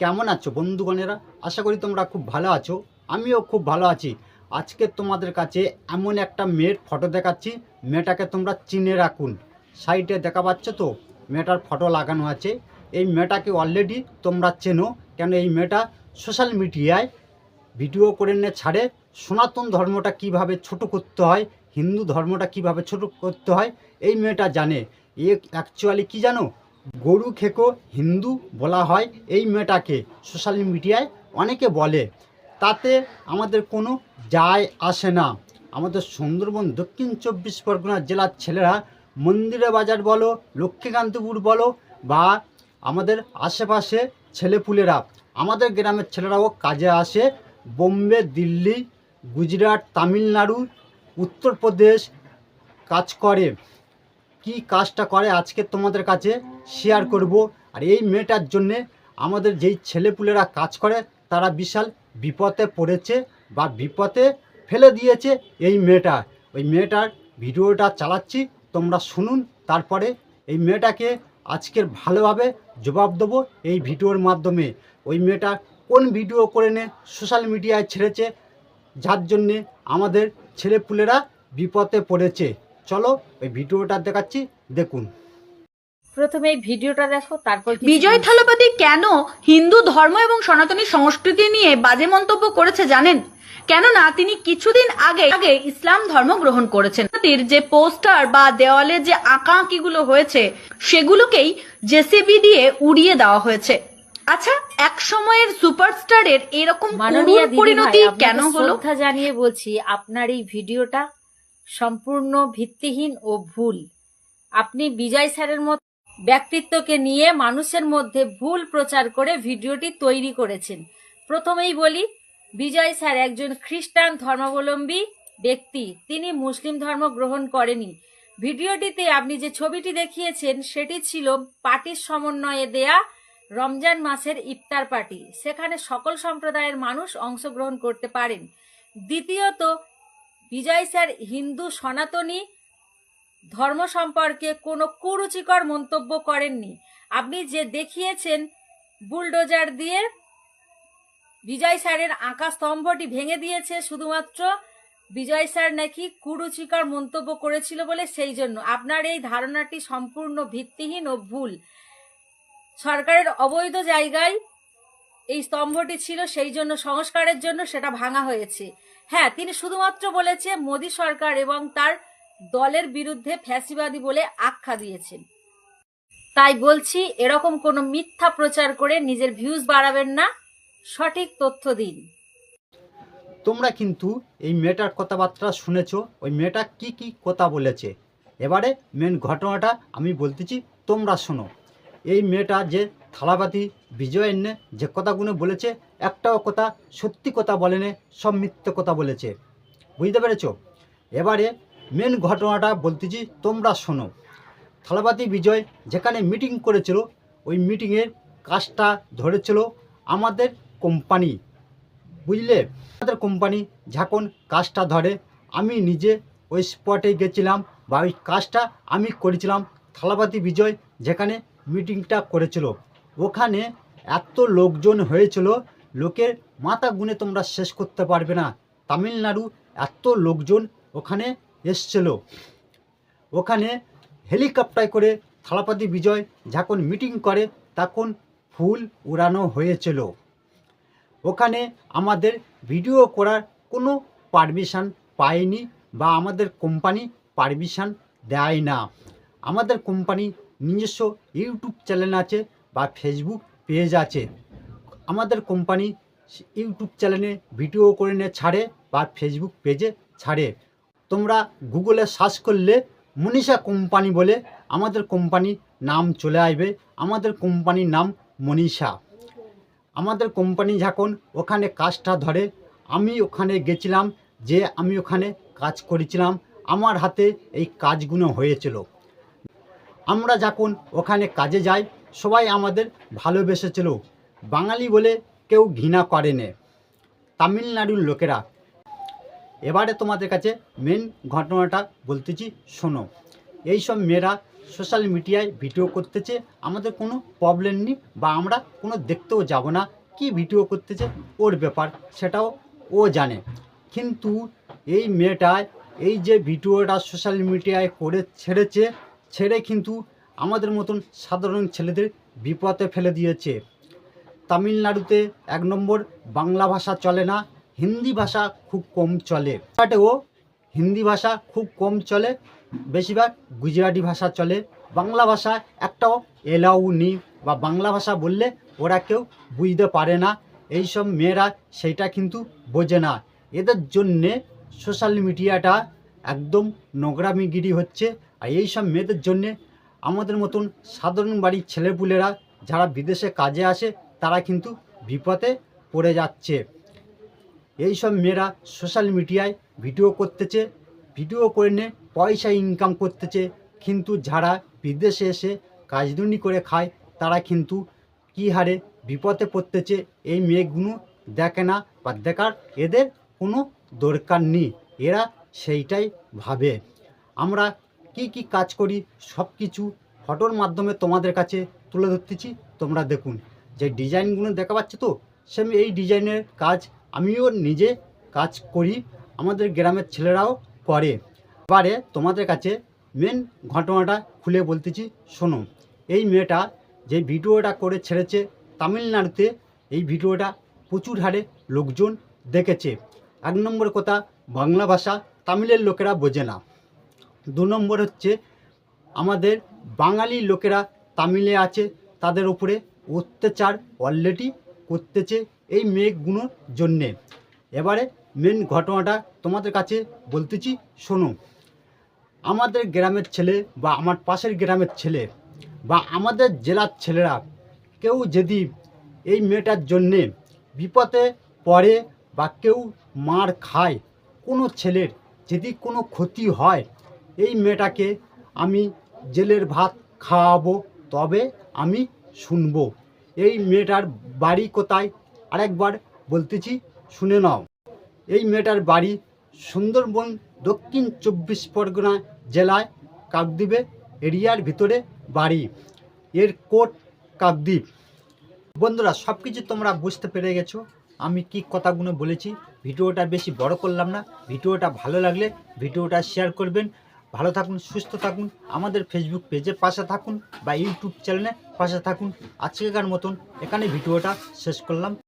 কেমন আছো বন্ধুগণেরা? আশা করি তোমরা খুব ভালো আছো। আমিও খুব ভালো আছি। আজকে তোমাদের কাছে এমন একটা মেয়ের ফটো দেখাচ্ছি, মেয়েটাকে তোমরা চিনে রাখুন। সাইডে দেখা পাচ্ছ তো, মেয়েটার ফটো লাগানো আছে। এই মেয়েটাকে অলরেডি তোমরা চেনো, কেন এই মেয়েটা সোশ্যাল মিডিয়ায় ভিডিও করে নিয়ে ছাড়ে সনাতন ধর্মটা কিভাবে ছোট করতে হয়, হিন্দু ধর্মটা কিভাবে ছোট করতে হয় এই মেয়েটা জানে। এ অ্যাকচুয়ালি কি জানো, গরু খেকো হিন্দু বলা হয় এই মেয়েটাকে, সোশ্যাল মিডিয়ায় অনেকে বলে। তাতে আমাদের কোনো যায় আসে না। আমাদের সুন্দরবন দক্ষিণ 24 পরগনা জেলার ছেলেরা মন্দিরে বাজার বলো, লক্ষ্মীকান্তপুর বলো, বা আমাদের আশেপাশে ছেলেপুলেরা, আমাদের গ্রামের ছেলেরাও কাজে আসে বোম্বে, দিল্লি, গুজরাট, তামিলনাড়ু, উত্তরপ্রদেশ কাজ করে। কি কাজটা করে আজকে তোমাদের কাছে শেয়ার করব। আর এই মেয়েটার জন্যে আমাদের যেই ছেলেপুলেরা কাজ করে তারা বিশাল বিপদে পড়েছে বা বিপদে ফেলে দিয়েছে এই মেয়েটা। ওই মেয়েটার ভিডিওটা চালাচ্ছি, তোমরা শুনুন। তারপরে এই মেয়েটাকে আজকের ভালোভাবে জবাব দেবো এই ভিডিওর মাধ্যমে। ওই মেয়েটা কোন ভিডিও করে নে সোশ্যাল মিডিয়ায় ছেড়েছে, যার জন্যে আমাদের ছেলেপুলেরা বিপদে পড়েছে। চলো ওই ভিডিওটা দেখাচ্ছি, দেখুন। প্রথমে এই ভিডিওটা দেখো, তারপর বিজয় থালাপতি কেন হিন্দু ধর্ম এবং সনাতনী সংস্কৃতি নিয়ে বাজে মন্তব্য করেছে জানেন? কেননা তিনি কিছুদিন আগে ইসলাম ধর্ম গ্রহণ করেছেন। যে পোস্টার বা দেওয়ালে যে আঁকাআঁকিগুলো হয়েছে সেগুলোকেই জেসিবি দিয়ে উড়িয়ে দেওয়া হয়েছে। আচ্ছা, এক সময়ের সুপারস্টারের এরকম মাননীয় পরিণতি কেন হলো? শ্রদ্ধা জানিয়ে বলছি, আপনার এই ভিডিওটা সম্পূর্ণ ভিত্তিহীন ও ভুল। আপনি বিজয় স্যারের মতো ব্যক্তিত্বকে নিয়ে মানুষের মধ্যে ভুল প্রচার করে ভিডিওটি তৈরি করেছেন। প্রথমেই বলি, বিজয় স্যার একজন খ্রিস্টান ধর্মাবলম্বী ব্যক্তি, তিনি মুসলিম ধর্ম গ্রহণ করেনি। ভিডিওটিতে আপনি যে ছবিটি দেখিয়েছেন সেটি ছিল পার্টির সমন্বয়ে দেয়া রমজান মাসের ইফতার পার্টি, সেখানে সকল সম্প্রদায়ের মানুষ অংশগ্রহণ করতে পারেন। দ্বিতীয়ত, বিজয় স্যার হিন্দু সনাতনী ধর্ম সম্পর্কে কোনো কুরুচিকর মন্তব্য করেননি। আপনি যে দেখিয়েছেন বুলডোজার দিয়ে বিজয় স্যারের আঁকা স্তম্ভটি ভেঙে দিয়েছে, শুধুমাত্র বিজয় স্যার নাকি কুরুচিকর মন্তব্য করেছিল বলে, সেই জন্য আপনার এই ধারণাটি সম্পূর্ণ ভিত্তিহীন ও ভুল। সরকারের অবৈধ জায়গায় এই স্তম্ভটি ছিল, সেই জন্য সংস্কারের জন্য সেটা ভাঙা হয়েছে। হ্যাঁ, তিনি শুধুমাত্র বলেছে মোদী সরকার এবং তার দলের বিরুদ্ধে ফ্যাসিবাদী বলে আখ্যা দিয়েছেন। তাই বলছি, এরকম কোনো মিথ্যা প্রচার করে নিজের ভিউজ বাড়াবেন না, সঠিক তথ্য দিন। তোমরা কিন্তু এই মেয়েটার কথাবার্তা শুনেছো, ওই মেয়েটা কি কি কথা বলেছে। এবারে মেন ঘটনাটা আমি বলতেছি, তোমরা শোনো। এই মেয়েটা যে থালাপাতি বিজয়ের নে যে কথাগুলো বলেছে, একটাও কথা সত্যি কথা বলেনি, সব মিথ্যে কথা বলেছে। বুঝতে পেরেছো? এবারে মেন ঘটনাটা বলতেছি, তোমরা শোনো। থালাপাতি বিজয় যেখানে মিটিং করেছিল, ওই মিটিংয়ের কাজটা ধরেছিল আমাদের কোম্পানি, বুঝলে? আমাদের কোম্পানি যখন কাজটা ধরে, আমি নিজে ওই স্পটে গেছিলাম বা ওই কাজটা আমি করেছিলাম। থালাপাতি বিজয় যেখানে মিটিংটা করেছিল, ওখানে এত লোকজন হয়েছিল, লোকের মাথা গুনে তোমরা শেষ করতে পারবে না। তামিলনাড়ু এত লোকজন ওখানে এসছিল। ওখানে হেলিকপ্টার করে থালাপাতি বিজয় যখন মিটিং করে তখন ফুল উড়ানো হয়েছিল। ওখানে আমাদের ভিডিও করার কোনো পারমিশন পাইনি বা আমাদের কোম্পানি পারমিশন দেয় না। আমাদের কোম্পানি নিজস্ব ইউটিউব চ্যানেল আছে বা ফেসবুক পেজ আছে। আমাদের কোম্পানি ইউটিউব চ্যানেলে ভিডিও করে নিয়ে ছাড়ে বা ফেসবুক পেজে ছাড়ে। তোমরা গুগলে সার্চ করলে মনীষা কোম্পানি বলে আমাদের কোম্পানির নাম চলে আসবে। আমাদের কোম্পানির নাম মনীষা। আমাদের কোম্পানি যখন ওখানে কাজটা ধরে, আমি ওখানে গেছিলাম, যে আমি ওখানে কাজ করেছিলাম, আমার হাতে এই কাজগুলো হয়েছিল। আমরা যখন ওখানে কাজে যাই, সবাই আমাদের ভালোবেসেছিল। বাঙালি বলে কেউ ঘৃণা করে না, তামিলনাড়ুর লোকেরা। এবারে তোমাদের কাছে মেন ঘটনাটা বলতেছি, শোনো। এইসব মেয়েরা সোশ্যাল মিডিয়ায় ভিডিও করতেছে, আমাদের কোনো প্রবলেম নেই, বা আমরা কোনো দেখতেও যাব না, কি ভিডিও করতেছে ওর ব্যাপার, সেটাও ও জানে। কিন্তু এই মেয়েটা এই যে ভিডিওটা সোশ্যাল মিডিয়ায় করে ছেড়ে কিন্তু আমাদের মতন সাধারণ ছেলেদের বিপদে ফেলে দিয়েছে। তামিলনাড়ুতে 1 নম্বর বাংলা ভাষা চলে না, হিন্দি ভাষা খুব কম চলে। ও হিন্দি ভাষা খুব কম চলে, বেশিরভাগ গুজরাটি ভাষা চলে। বাংলা ভাষা একটাও এলাউ নেই, বা বাংলা ভাষা বললে ওরা কেউ বুঝতে পারে না। এই সব মেয়েরা সেইটা কিন্তু বোঝে না। এদের জন্যে সোশ্যাল মিডিয়াটা একদম নোংরামিগিরি হচ্ছে। আর এই সব মেয়েদের জন্যে আমাদের মতন সাধারণ বাড়ির ছেলেপুলেরা যারা বিদেশে কাজে আসে তারা কিন্তু বিপদে পড়ে যাচ্ছে। এই সব মেয়েরা সোশ্যাল মিডিয়ায় ভিডিও করতেছে, ভিডিও করে নিয়ে পয়সা ইনকাম করতেছে, কিন্তু যারা বিদেশে এসে কাজদুনি করে খায় তারা কিন্তু কী হারে বিপদে পড়তেছে এই মেয়েগুলো দেখে না, বা দেখার এদের কোনো দরকার নেই। এরা সেইটাই ভাবে। আমরা কি কি কাজ করি সব কিছু ফটোর মাধ্যমে তোমাদের কাছে তুলে ধরতেছি, তোমরা দেখুন। যে ডিজাইনগুলো দেখা পাচ্ছে তো, সেম এই ডিজাইনের কাজ আমিও নিজে কাজ করি, আমাদের গ্রামের ছেলেরাও করে। এবারে তোমাদের কাছে মেন ঘটনাটা খুলে বলতেছি, শোনো। এই মেয়েটা যে ভিডিওটা করে ছেড়েছে তামিলনাড়ুতে, এই ভিডিওটা প্রচুর হারে লোকজন দেখেছে। 1 নম্বর কথা, বাংলা ভাষা তামিলের লোকেরা বোঝে না। 2 নম্বর হচ্ছে আমাদের বাঙালি লোকেরা তামিলে আছে, তাদের উপরে অত্যাচার অলরেডি করতেছে এই মেয়েগুলোর জন্যে। এবারে মেন ঘটনাটা তোমাদের কাছে বলতেছি, শোনো। আমাদের গ্রামের ছেলে, বা আমার পাশের গ্রামের ছেলে, বা আমাদের জেলার ছেলেরা কেউ যদি এই মেয়েটার জন্যে বিপদে পড়ে, বা কেউ মার খায়, কোনো ছেলের যদি কোনো ক্ষতি হয়, এই মেয়েটাকে আমি জেলের ভাত খাওয়াবো, তবে আমি শুনবো। এই মেয়েটার বাড়ি কোথায় আরেকবার বলতেছি, শুনে নাও। এই মেয়েটার বাড়ি সুন্দরবন, দক্ষিণ 24 পরগনা জেলায় কাকদ্বীপে এরিয়ার ভিতরে বাড়ি। এর কোট কাকদ্বীপ। বন্ধুরা, সব কিছু তোমরা বুঝতে পেরে গেছো আমি কি কথাগুলো বলেছি। ভিডিওটা বেশি বড় করলাম না। ভিডিওটা ভালো লাগলে ভিডিওটা শেয়ার করবেন। ভালো থাকুন, সুস্থ থাকুন, আমাদের ফেসবুক পেজের পাশে থাকুন, বা ইউটিউব চ্যানেলের পাশে থাকুন। আজকেকার মতন এখানে ভিডিওটা শেষ করলাম।